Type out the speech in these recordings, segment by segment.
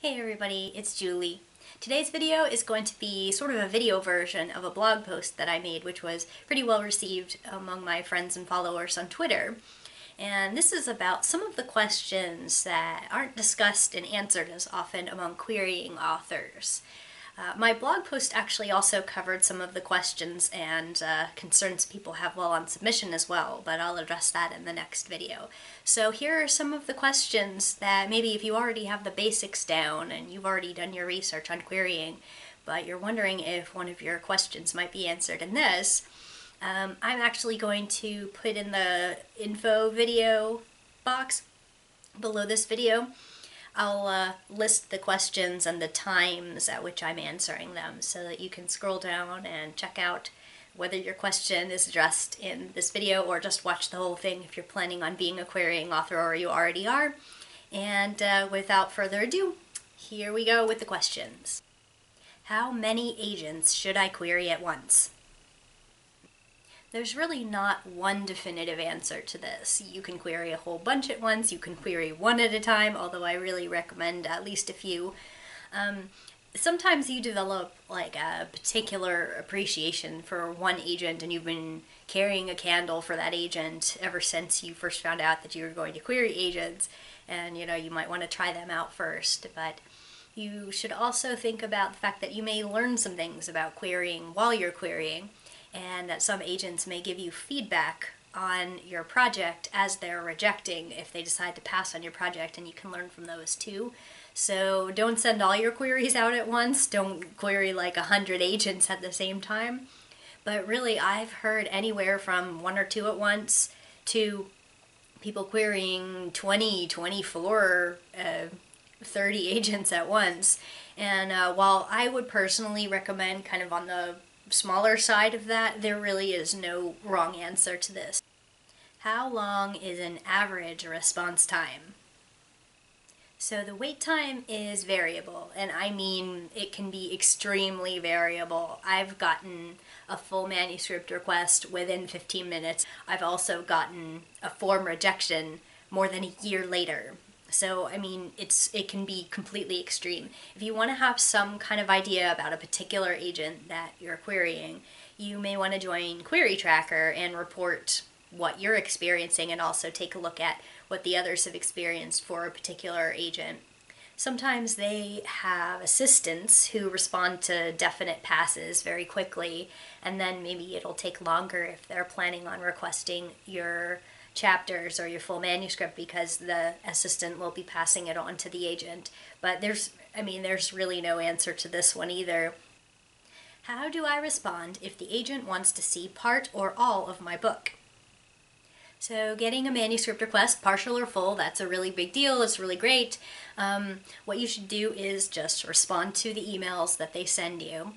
Hey everybody, it's Julie. Today's video is going to be sort of a video version of a blog post that I made, which was pretty well received among my friends and followers on Twitter. And this is about some of the questions that aren't discussed and answered as often among querying authors. My blog post actually also covered some of the questions and concerns people have while on submission as well, but I'll address that in the next video. So here are some of the questions that maybe if you already have the basics down and you've already done your research on querying, but you're wondering if one of your questions might be answered in this, I'm actually going to put in the info video box below this video. I'll list the questions and the times at which I'm answering them so that you can scroll down and check out whether your question is addressed in this video or just watch the whole thing if you're planning on being a querying author or you already are. And without further ado, here we go with the questions. How many agents should I query at once? There's really not one definitive answer to this. You can query a whole bunch at once, you can query one at a time, although I really recommend at least a few. Sometimes you develop like a particular appreciation for one agent and you've been carrying a candle for that agent ever since you first found out that you were going to query agents, and you might want to try them out first. But you should also think about the fact that you may learn some things about querying while you're querying, and that some agents may give you feedback on your project as they're rejecting if they decide to pass on your project, and you can learn from those too. So don't send all your queries out at once. Don't query like 100 agents at the same time. But really, I've heard anywhere from 1 or 2 at once to people querying 20, 24, 30 agents at once. And while I would personally recommend kind of on the smaller side of that, there really is no wrong answer to this. How long is an average response time? So the wait time is variable, and I mean it can be extremely variable. I've gotten a full manuscript request within 15 minutes. I've also gotten a form rejection more than a year later. So, I mean, it can be completely extreme. If you want to have some kind of idea about a particular agent that you're querying, you may want to join Query Tracker and report what you're experiencing and also take a look at what the others have experienced for a particular agent. Sometimes they have assistants who respond to definite passes very quickly, and then maybe it'll take longer if they're planning on requesting your chapters or your full manuscript because the assistant will be passing it on to the agent. But there's really no answer to this one either. How do I respond if the agent wants to see part or all of my book? So getting a manuscript request, partial or full, that's a really big deal. It's really great. What you should do is just respond to the emails that they send you.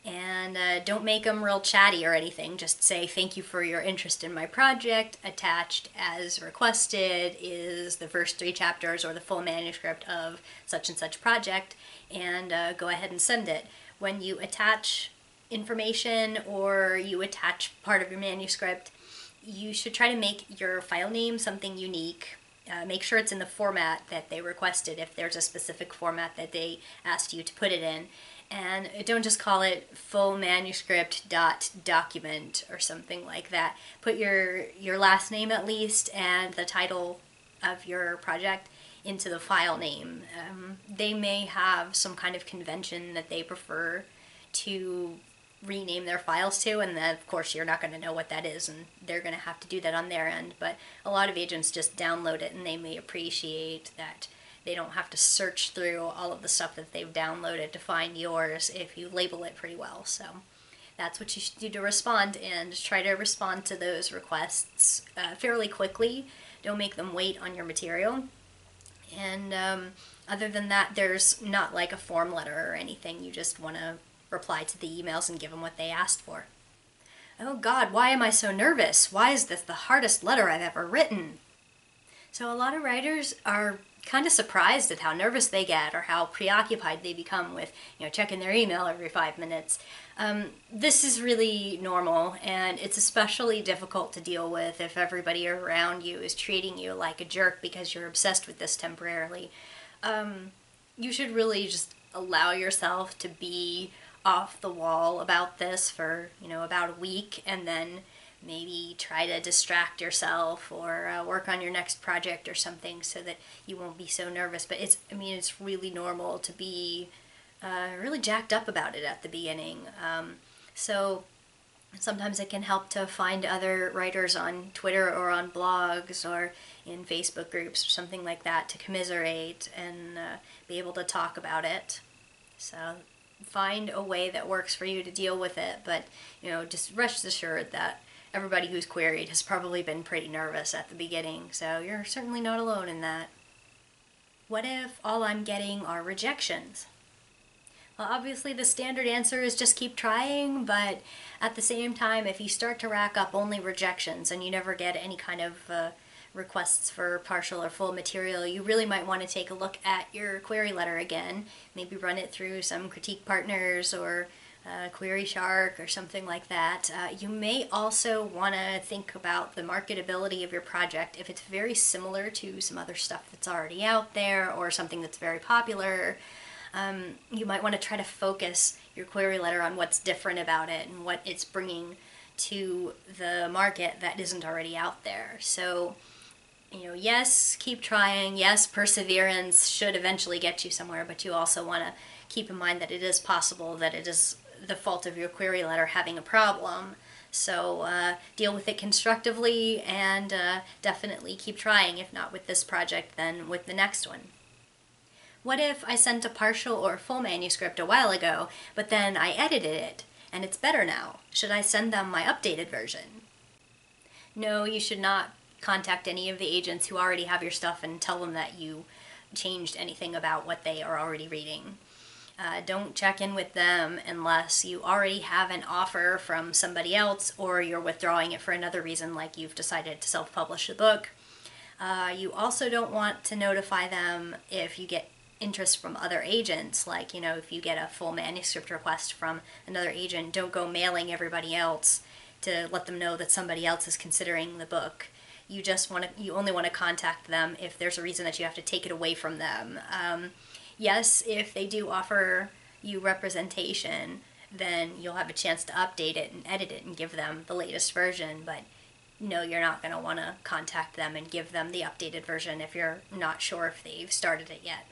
And don't make them real chatty or anything. Just say, thank you for your interest in my project. Attached as requested is the first 3 chapters or the full manuscript of such and such project, and go ahead and send it. When you attach information or you attach part of your manuscript, you should try to make your file name something unique. Make sure it's in the format that they requested if there's a specific format that they asked you to put it in. And don't just call it full manuscript.document or something like that. Put your last name at least and the title of your project into the file name. They may have some kind of convention that they prefer to rename their files to, and then of course you're not going to know what that is, and they're going to have to do that on their end. But a lot of agents just download it, and they may appreciate that they don't have to search through all of the stuff that they've downloaded to find yours if you label it pretty well. So that's what you should do to respond, and try to respond to those requests fairly quickly. Don't make them wait on your material. And other than that, there's not like a form letter or anything. You just want to reply to the emails and give them what they asked for. Oh God, why am I so nervous? Why is this the hardest letter I've ever written? So a lot of writers are kind of surprised at how nervous they get or how preoccupied they become with, checking their email every 5 minutes. This is really normal, and it's especially difficult to deal with if everybody around you is treating you like a jerk because you're obsessed with this temporarily. you should really just allow yourself to be off the wall about this for, about a week, and then maybe try to distract yourself or work on your next project or something so that you won't be so nervous. But it's really normal to be really jacked up about it at the beginning. So sometimes it can help to find other writers on Twitter or on blogs or in Facebook groups or something like that to commiserate and be able to talk about it. So find a way that works for you to deal with it, but just rest assured that everybody who's queried has probably been pretty nervous at the beginning, so you're certainly not alone in that. What if all I'm getting are rejections? Well, obviously the standard answer is just keep trying, but at the same time, if you start to rack up only rejections and you never get any kind of requests for partial or full material, you really might want to take a look at your query letter again, maybe run it through some critique partners or Query Shark or something like that. You may also want to think about the marketability of your project. If it's very similar to some other stuff that's already out there or something that's very popular, you might want to try to focus your query letter on what's different about it and what it's bringing to the market that isn't already out there. So, yes, keep trying. Yes, perseverance should eventually get you somewhere, but you also want to keep in mind that it is possible that it is the fault of your query letter having a problem. So deal with it constructively and definitely keep trying. If not with this project, then with the next one. What if I sent a partial or full manuscript a while ago, but then I edited it and it's better now? Should I send them my updated version? No, you should not contact any of the agents who already have your stuff and tell them that you changed anything about what they are already reading. Don't check in with them unless you already have an offer from somebody else or you're withdrawing it for another reason, like you've decided to self-publish the book. You also don't want to notify them if you get interest from other agents, like, if you get a full manuscript request from another agent, don't go mailing everybody else to let them know that somebody else is considering the book. You only want to contact them if there's a reason that you have to take it away from them. Yes, if they do offer you representation, then you'll have a chance to update it and edit it and give them the latest version, but no, you're not going to want to contact them and give them the updated version if you're not sure if they've started it yet.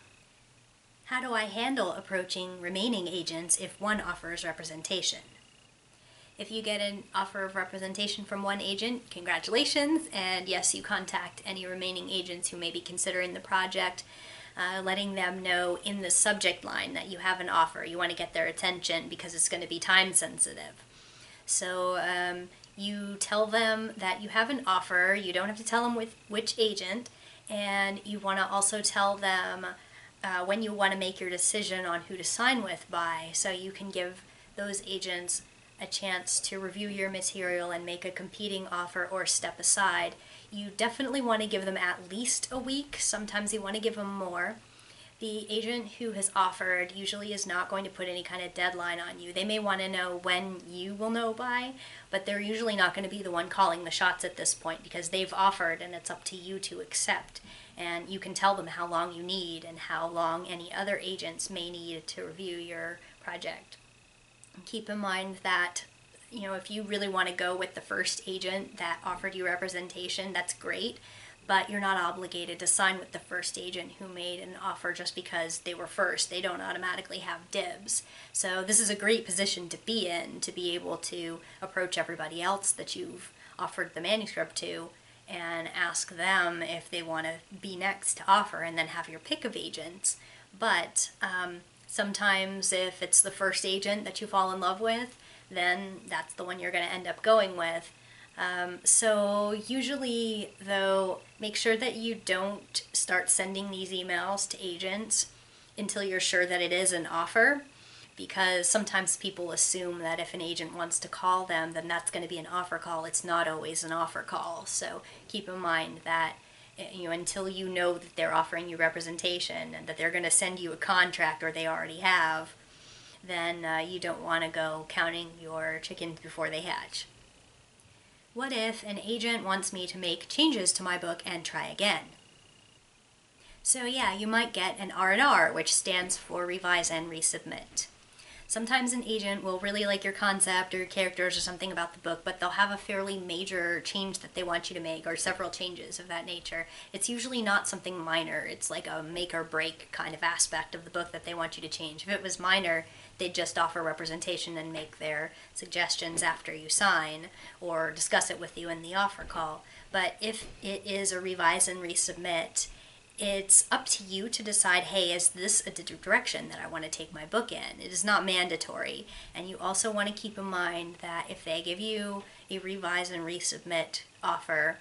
How do I handle approaching remaining agents if one offers representation? If you get an offer of representation from one agent, congratulations, and yes, you contact any remaining agents who may be considering the project, letting them know in the subject line that you have an offer. You want to get their attention because it's going to be time sensitive. So you tell them that you have an offer. You don't have to tell them with which agent, and you want to also tell them when you want to make your decision on who to sign with by, so you can give those agents a chance to review your material and make a competing offer or step aside. You definitely want to give them at least a week. Sometimes you want to give them more. The agent who has offered usually is not going to put any kind of deadline on you. They may want to know when you will know by, but they're usually not going to be the one calling the shots at this point because they've offered and it's up to you to accept. And you can tell them how long you need and how long any other agents may need to review your project. And keep in mind that, if you really want to go with the first agent that offered you representation, that's great, but you're not obligated to sign with the first agent who made an offer just because they were first. They don't automatically have dibs. So this is a great position to be in, to be able to approach everybody else that you've offered the manuscript to and ask them if they want to be next to offer and then have your pick of agents. But sometimes if it's the first agent that you fall in love with, then that's the one you're going to end up going with. So usually, though, make sure that you don't start sending these emails to agents until you're sure that it is an offer, because sometimes people assume that if an agent wants to call them, then that's going to be an offer call. It's not always an offer call. So keep in mind that until you know that they're offering you representation and that they're going to send you a contract or they already have, then you don't want to go counting your chickens before they hatch. What if an agent wants me to make changes to my book and try again? So yeah, you might get an R&R, which stands for revise and resubmit. Sometimes an agent will really like your concept or your characters or something about the book, but they'll have a fairly major change that they want you to make, or several changes of that nature. It's usually not something minor. It's like a make or break kind of aspect of the book that they want you to change. If it was minor, they'd just offer representation and make their suggestions after you sign, or discuss it with you in the offer call. But if it is a revise and resubmit, it's up to you to decide, hey, is this a direction that I want to take my book in? It is not mandatory. And you also want to keep in mind that if they give you a revise and resubmit offer,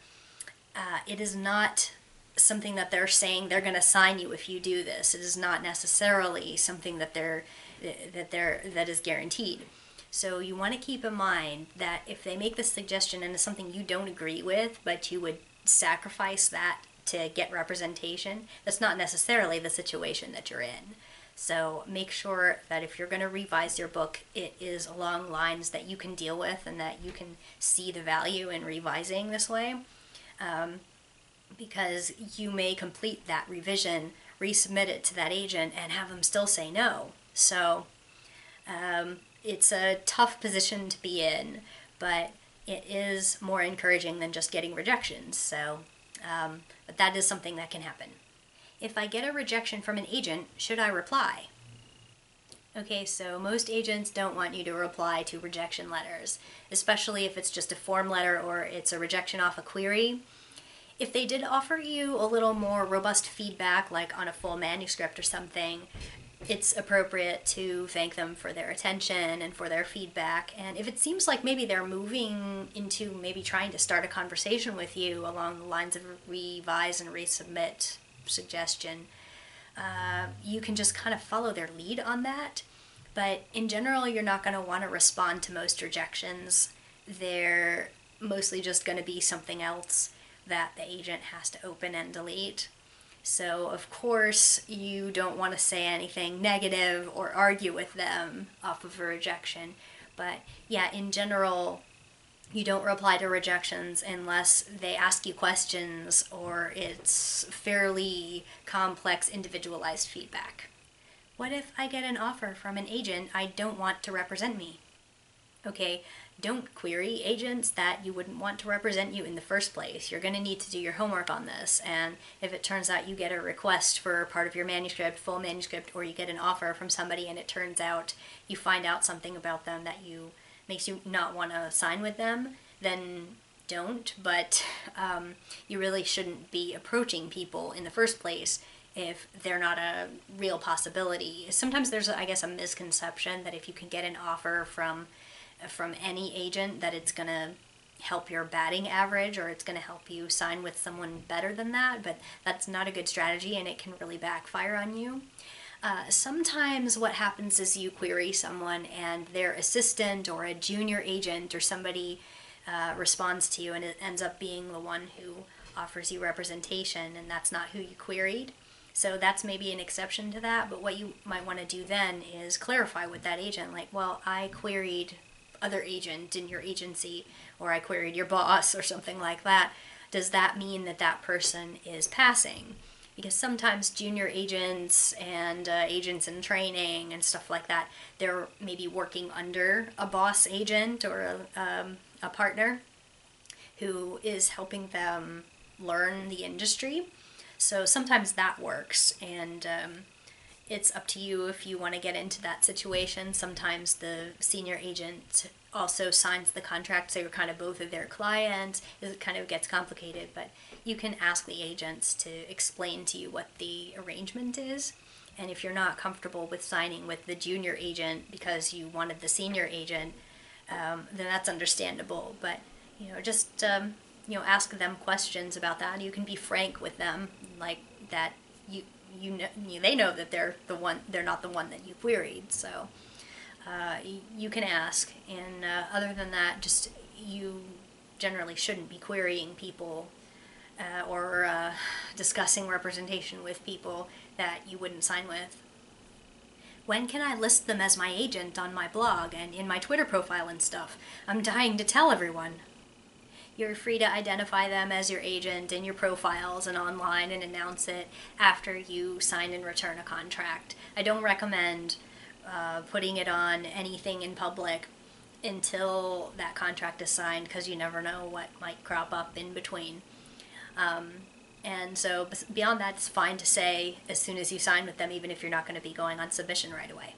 it is not something that they're saying they're going to sign you if you do this. It is not necessarily something that that is guaranteed. So you want to keep in mind that if they make this suggestion and it's something you don't agree with, but you would sacrifice that to get representation, that's not necessarily the situation that you're in. So make sure that if you're going to revise your book, it is along lines that you can deal with and that you can see the value in revising this way, because you may complete that revision, resubmit it to that agent, and have them still say no. So it's a tough position to be in, but it is more encouraging than just getting rejections. So but that is something that can happen. If I get a rejection from an agent, should I reply? Okay, so most agents don't want you to reply to rejection letters, especially if it's just a form letter or it's a rejection off a query. If they did offer you a little more robust feedback, like on a full manuscript or something, it's appropriate to thank them for their attention and for their feedback. And if it seems like maybe they're moving into maybe trying to start a conversation with you along the lines of a revise and resubmit suggestion, you can just kind of follow their lead on that. But in general, you're not going to want to respond to most rejections. They're mostly just going to be something else that the agent has to open and delete. So, of course, you don't want to say anything negative or argue with them off of a rejection. But, yeah, in general, you don't reply to rejections unless they ask you questions or it's fairly complex, individualized feedback. What if I get an offer from an agent I don't want to represent me? Okay, don't query agents that you wouldn't want to represent you in the first place. You're going to need to do your homework on this, and if it turns out you get a request for part of your manuscript, full manuscript, or you get an offer from somebody and it turns out you find out something about them that makes you not want to sign with them, then don't. But you really shouldn't be approaching people in the first place if they're not a real possibility. Sometimes there's, I guess, a misconception that if you can get an offer from any agent that it's going to help your batting average or it's going to help you sign with someone better than that, but that's not a good strategy and it can really backfire on you. Sometimes what happens is you query someone and their assistant or a junior agent or somebody responds to you and it ends up being the one who offers you representation, and that's not who you queried. So that's maybe an exception to that, but what you might want to do then is clarify with that agent, like, well, I queried other agent in your agency, or I queried your boss or something like that. Does that mean that that person is passing? Because sometimes junior agents and agents in training and stuff like that, they're maybe working under a boss agent or a partner who is helping them learn the industry. So sometimes that works, and it's up to you if you want to get into that situation. Sometimes the senior agent also signs the contract, so you're kind of both of their clients. It kind of gets complicated, but you can ask the agents to explain to you what the arrangement is. And if you're not comfortable with signing with the junior agent because you wanted the senior agent, then that's understandable. But just ask them questions about that. You can be frank with them, like that. They know that they're not the one that you queried, so you can ask. And other than that, just you generally shouldn't be querying people or discussing representation with people that you wouldn't sign with. When can I list them as my agent on my blog and in my Twitter profile and stuff? I'm dying to tell everyone. You're free to identify them as your agent in your profiles and online and announce it after you sign and return a contract. I don't recommend putting it on anything in public until that contract is signed, because you never know what might crop up in between. And so beyond that, it's fine to say as soon as you sign with them, even if you're not going to be going on submission right away.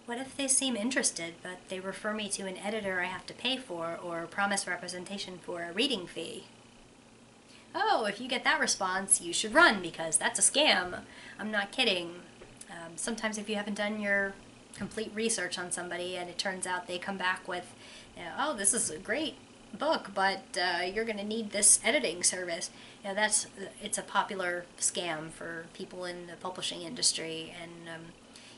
What if they seem interested, but they refer me to an editor I have to pay for, or promise representation for a reading fee? Oh, if you get that response, you should run, because that's a scam. I'm not kidding. Sometimes if you haven't done your complete research on somebody and it turns out they come back with, oh, this is a great book, but you're going to need this editing service. It's a popular scam for people in the publishing industry, and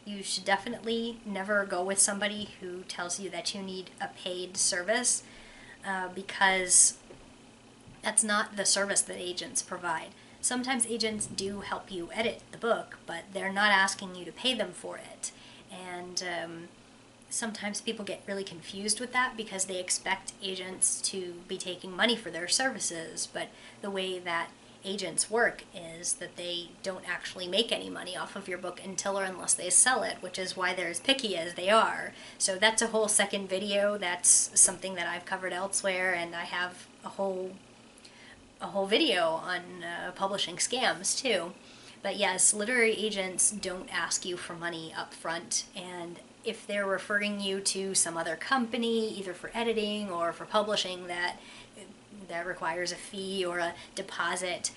you should definitely never go with somebody who tells you that you need a paid service, because that's not the service that agents provide. Sometimes agents do help you edit the book, but they're not asking you to pay them for it. And sometimes people get really confused with that because they expect agents to be taking money for their services, but the way that agents work is that they don't actually make any money off of your book until or unless they sell it, which is why they're as picky as they are. So that's a whole second video. That's something that I've covered elsewhere, and I have a whole video on publishing scams too. But yes, literary agents don't ask you for money up front, and if they're referring you to some other company, either for editing or for publishing, that requires a fee or a deposit,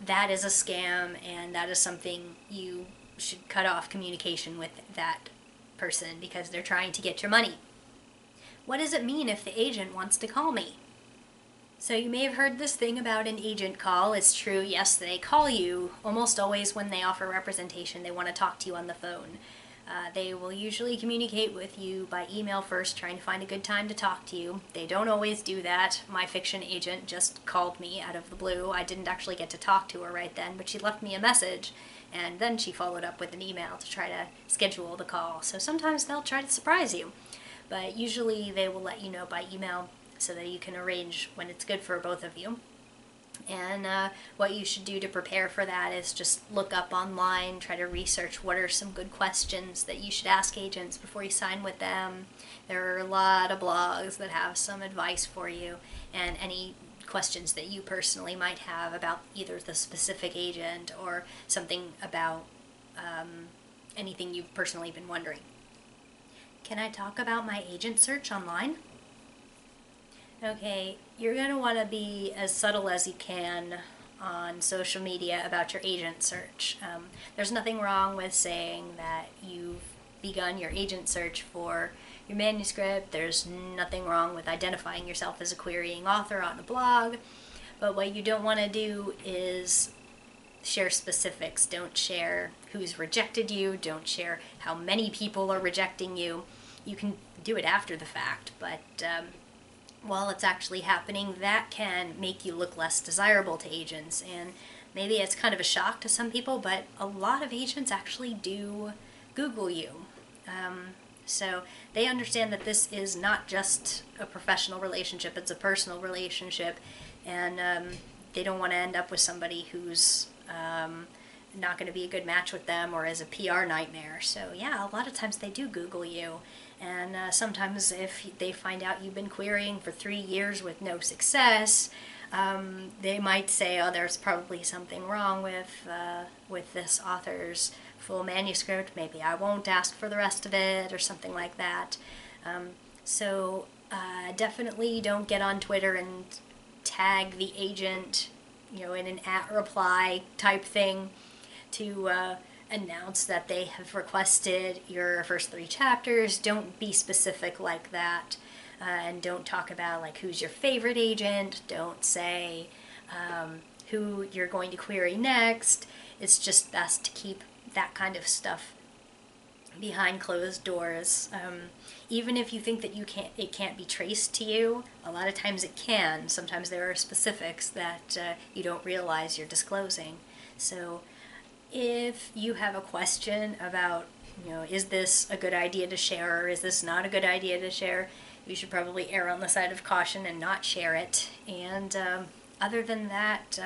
that is a scam, and that is something you should cut off communication with that person, because they're trying to get your money. What does it mean if the agent wants to call me? So you may have heard this thing about an agent call. It's true, yes, they call you. Almost always when they offer representation, they want to talk to you on the phone. They will usually communicate with you by email first, trying to find a good time to talk to you. They don't always do that. My fiction agent just called me out of the blue. I didn't actually get to talk to her right then, but she left me a message, and then she followed up with an email to try to schedule the call. So sometimes they'll try to surprise you, but usually they will let you know by email so that you can arrange when it's good for both of you. And what you should do to prepare for that is just look up online, try to research what are some good questions that you should ask agents before you sign with them. There are a lot of blogs that have some advice for you, and any questions that you personally might have about either the specific agent or something about anything you've personally been wondering. Can I talk about my agent search online? Okay, you're going to want to be as subtle as you can on social media about your agent search. There's nothing wrong with saying that you've begun your agent search for your manuscript. There's nothing wrong with identifying yourself as a querying author on a blog. But what you don't want to do is share specifics. Don't share who's rejected you. Don't share how many people are rejecting you. You can do it after the fact, but while it's actually happening, that can make you look less desirable to agents. And maybe it's kind of a shock to some people, but a lot of agents actually do Google you. So they understand that this is not just a professional relationship, it's a personal relationship, and they don't want to end up with somebody who's not going to be a good match with them or is a PR nightmare. So yeah, a lot of times they do Google you. And sometimes if they find out you've been querying for 3 years with no success, they might say, oh, there's probably something wrong with this author's full manuscript. Maybe I won't ask for the rest of it, or something like that. So definitely don't get on Twitter and tag the agent, in an @reply type thing to announce that they have requested your first 3 chapters. Don't be specific like that, and don't talk about like who's your favorite agent. Don't say who you're going to query next. It's just best to keep that kind of stuff behind closed doors. Even if you think that it can't be traced to you, a lot of times it can. Sometimes there are specifics that you don't realize you're disclosing. So if you have a question about, is this a good idea to share, or is this not a good idea to share, you should probably err on the side of caution and not share it. And other than that,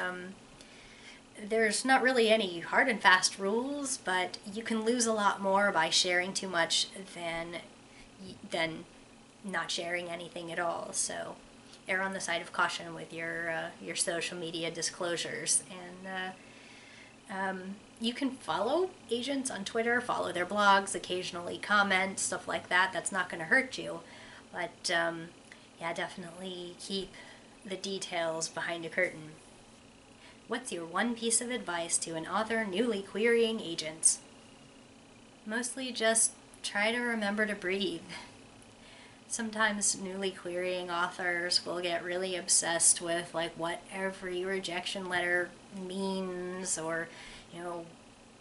there's not really any hard and fast rules, but you can lose a lot more by sharing too much than not sharing anything at all. So err on the side of caution with your social media disclosures. And you can follow agents on Twitter, follow their blogs, occasionally comment, stuff like that. That's not going to hurt you. But yeah, definitely keep the details behind a curtain. What's your one piece of advice to an author newly querying agents? Mostly just try to remember to breathe. Sometimes newly querying authors will get really obsessed with like what every rejection letter means, or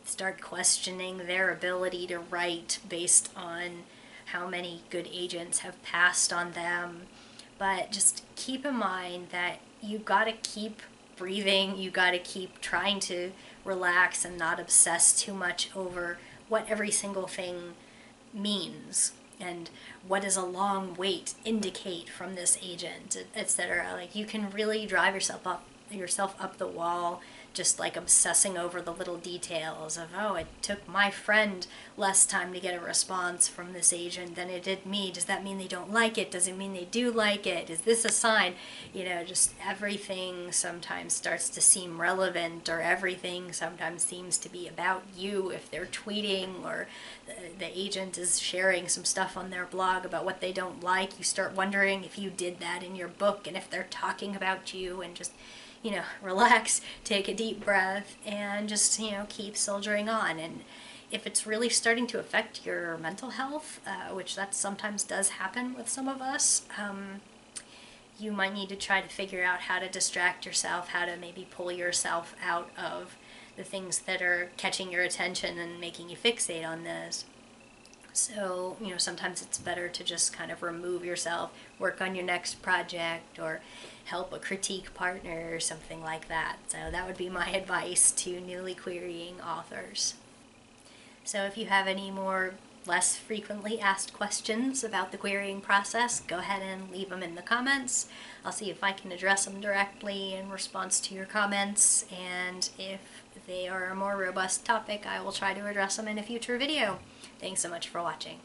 start questioning their ability to write based on how many good agents have passed on them. But just keep in mind that you gotta keep breathing, you gotta keep trying to relax and not obsess too much over what every single thing means and what does a long wait indicate from this agent, etc. Like, you can really drive yourself up the wall just like obsessing over the little details of, oh, it took my friend less time to get a response from this agent than it did me. Does that mean they don't like it? Does it mean they do like it? Is this a sign? Just everything sometimes starts to seem relevant, or everything sometimes seems to be about you if they're tweeting, or the agent is sharing some stuff on their blog about what they don't like. You start wondering if you did that in your book and if they're talking about you. And just relax, take a deep breath, and just, keep soldiering on. And if it's really starting to affect your mental health, which that sometimes does happen with some of us, you might need to try to figure out how to distract yourself, how to maybe pull yourself out of the things that are catching your attention and making you fixate on this. So, sometimes it's better to just kind of remove yourself, work on your next project, or help a critique partner or something like that. So that would be my advice to newly querying authors. So if you have any more less frequently asked questions about the querying process, go ahead and leave them in the comments. I'll see if I can address them directly in response to your comments, and if they are a more robust topic, I will try to address them in a future video. Thanks so much for watching.